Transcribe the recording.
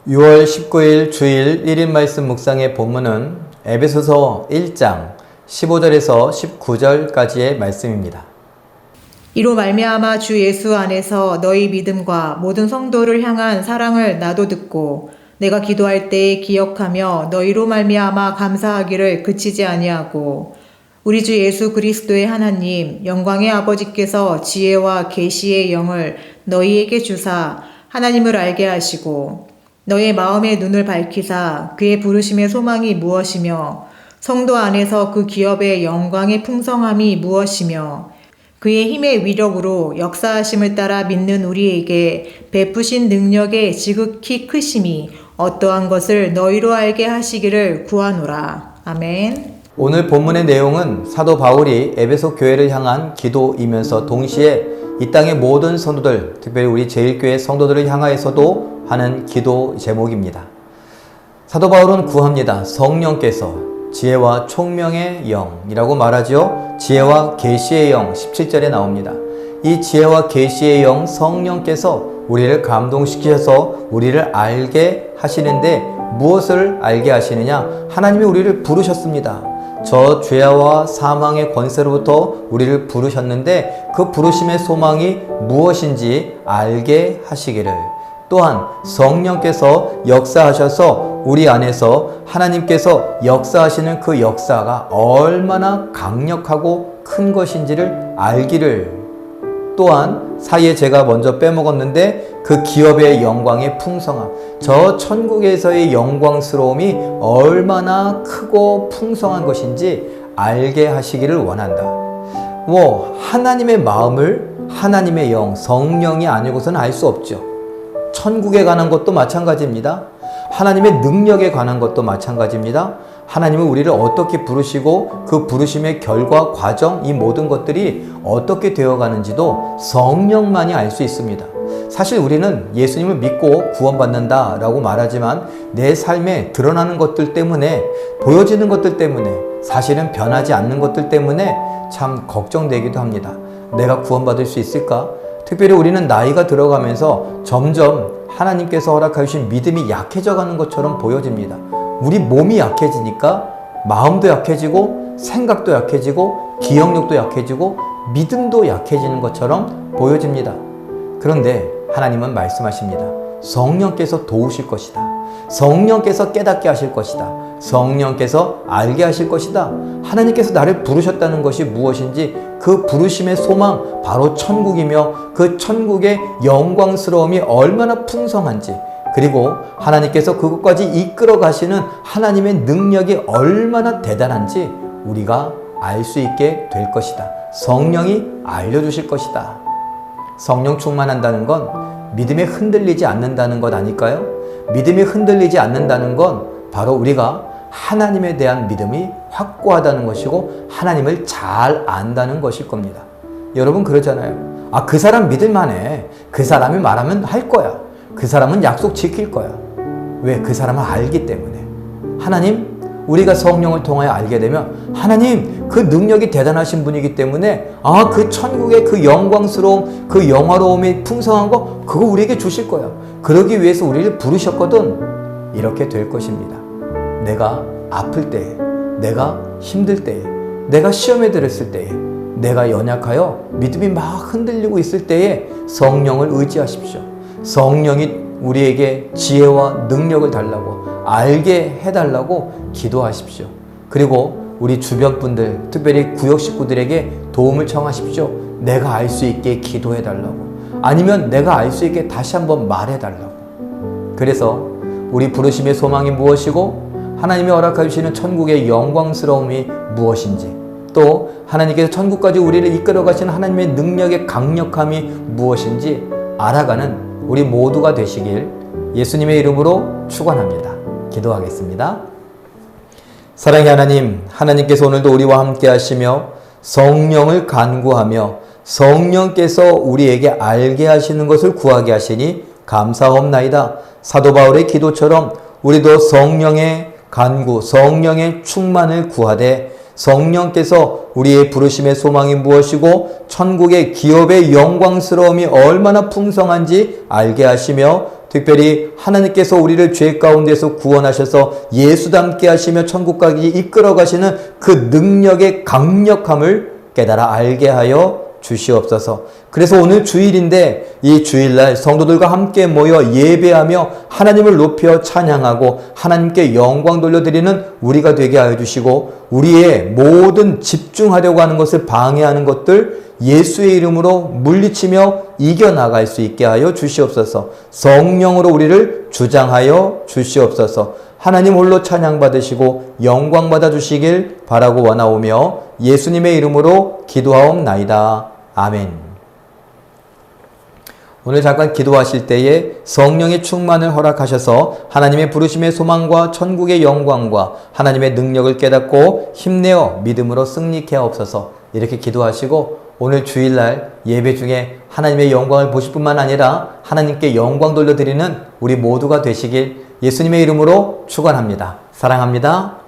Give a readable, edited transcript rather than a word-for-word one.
6월 19일 주일 1인 말씀 묵상의 본문은 에베소서 1장 15절에서 19절까지의 말씀입니다. 이로 말미암아 주 예수 안에서 너희 믿음과 모든 성도를 향한 사랑을 나도 듣고 내가 기도할 때에 기억하며 너희로 말미암아 감사하기를 그치지 아니하고 우리 주 예수 그리스도의 하나님 영광의 아버지께서 지혜와 계시의 영을 너희에게 주사 하나님을 알게 하시고 너의 마음의 눈을 밝히사 그의 부르심의 소망이 무엇이며 성도 안에서 그 기업의 영광의 풍성함이 무엇이며 그의 힘의 위력으로 역사하심을 따라 믿는 우리에게 베푸신 능력의 지극히 크심이 어떠한 것을 너희로 알게 하시기를 구하노라. 아멘. 오늘 본문의 내용은 사도 바울이 에베소 교회를 향한 기도이면서 동시에 이 땅의 모든 성도들, 특별히 우리 제1교회 성도들을 향하여서도 하는 기도 제목입니다. 사도 바울은 구합니다. 성령께서 지혜와 총명의 영이라고 말하죠. 지혜와 계시의 영 17절에 나옵니다. 이 지혜와 계시의 영 성령께서 우리를 감동시키셔서 우리를 알게 하시는데 무엇을 알게 하시느냐? 하나님이 우리를 부르셨습니다. 저 죄와 사망의 권세로부터 우리를 부르셨는데 그 부르심의 소망이 무엇인지 알게 하시기를, 또한 성령께서 역사하셔서 우리 안에서 하나님께서 역사하시는 그 역사가 얼마나 강력하고 큰 것인지를 알기를, 또한 사이에 제가 먼저 빼먹었는데 그 기업의 영광의 풍성함, 저 천국에서의 영광스러움이 얼마나 크고 풍성한 것인지 알게 하시기를 원한다. 하나님의 마음을 하나님의 영, 성령이 아니고서는 알 수 없죠. 천국에 관한 것도 마찬가지입니다. 하나님의 능력에 관한 것도 마찬가지입니다. 하나님은 우리를 어떻게 부르시고 그 부르심의 결과, 과정, 이 모든 것들이 어떻게 되어가는지도 성령만이 알 수 있습니다. 사실 우리는 예수님을 믿고 구원받는다라고 말하지만 내 삶에 드러나는 것들 때문에, 보여지는 것들 때문에, 사실은 변하지 않는 것들 때문에 참 걱정되기도 합니다. 내가 구원받을 수 있을까? 특별히 우리는 나이가 들어가면서 점점 하나님께서 허락하신 믿음이 약해져 가는 것처럼 보여집니다. 우리 몸이 약해지니까 마음도 약해지고 생각도 약해지고 기억력도 약해지고 믿음도 약해지는 것처럼 보여집니다. 그런데 하나님은 말씀하십니다. 성령께서 도우실 것이다. 성령께서 깨닫게 하실 것이다. 성령께서 알게 하실 것이다. 하나님께서 나를 부르셨다는 것이 무엇인지, 그 부르심의 소망, 바로 천국이며 그 천국의 영광스러움이 얼마나 풍성한지, 그리고 하나님께서 그것까지 이끌어 가시는 하나님의 능력이 얼마나 대단한지 우리가 알 수 있게 될 것이다. 성령이 알려주실 것이다. 성령 충만한다는 건 믿음에 흔들리지 않는다는 것 아닐까요? 믿음이 흔들리지 않는다는 건 바로 우리가 하나님에 대한 믿음이 확고하다는 것이고 하나님을 잘 안다는 것일 겁니다. 여러분 그러잖아요. 그 사람 믿을만해. 그 사람이 말하면 할 거야. 그 사람은 약속 지킬 거야. 왜? 그 사람을 알기 때문에. 하나님, 우리가 성령을 통하여 알게 되면 하나님 그 능력이 대단하신 분이기 때문에 그 천국의 그 영광스러움, 그 영화로움이 풍성한 거, 그거 우리에게 주실 거야. 그러기 위해서 우리를 부르셨거든. 이렇게 될 것입니다. 내가 아플 때에, 내가 힘들 때에, 내가 시험에 들었을 때에, 내가 연약하여 믿음이 막 흔들리고 있을 때에 성령을 의지하십시오. 성령이 우리에게 지혜와 능력을 달라고, 알게 해달라고 기도하십시오. 그리고 우리 주변 분들, 특별히 구역 식구들에게 도움을 청하십시오. 내가 알 수 있게 기도해달라고, 아니면 내가 알 수 있게 다시 한번 말해달라고. 그래서 우리 부르심의 소망이 무엇이고 하나님이 허락해 주시는 천국의 영광스러움이 무엇인지, 또 하나님께서 천국까지 우리를 이끌어 가시는 하나님의 능력의 강력함이 무엇인지 알아가는 우리 모두가 되시길 예수님의 이름으로 축원합니다. 기도하겠습니다. 사랑의 하나님, 하나님께서 오늘도 우리와 함께 하시며 성령을 간구하며 성령께서 우리에게 알게 하시는 것을 구하게 하시니 감사옵나이다. 사도 바울의 기도처럼 우리도 성령의 간구, 성령의 충만을 구하되 성령께서 우리의 부르심의 소망이 무엇이고 천국의 기업의 영광스러움이 얼마나 풍성한지 알게 하시며 특별히 하나님께서 우리를 죄 가운데서 구원하셔서 예수닮게 하시며 천국 가기 이끌어 가시는 그 능력의 강력함을 깨달아 알게 하여 주시옵소서. 그래서 오늘 주일인데 이 주일날 성도들과 함께 모여 예배하며 하나님을 높여 찬양하고 하나님께 영광 돌려드리는 우리가 되게 하여 주시고, 우리의 모든 집중하려고 하는 것을 방해하는 것들 예수의 이름으로 물리치며 이겨나갈 수 있게 하여 주시옵소서. 성령으로 우리를 주장하여 주시옵소서. 하나님 홀로 찬양받으시고 영광받아 주시길 바라고 원하오며 예수님의 이름으로 기도하옵나이다. 아멘. 오늘 잠깐 기도하실 때에 성령의 충만을 허락하셔서 하나님의 부르심의 소망과 천국의 영광과 하나님의 능력을 깨닫고 힘내어 믿음으로 승리케 하옵소서. 이렇게 기도하시고 오늘 주일날 예배 중에 하나님의 영광을 보실 뿐만 아니라 하나님께 영광 돌려드리는 우리 모두가 되시길 예수님의 이름으로 축원합니다. 사랑합니다.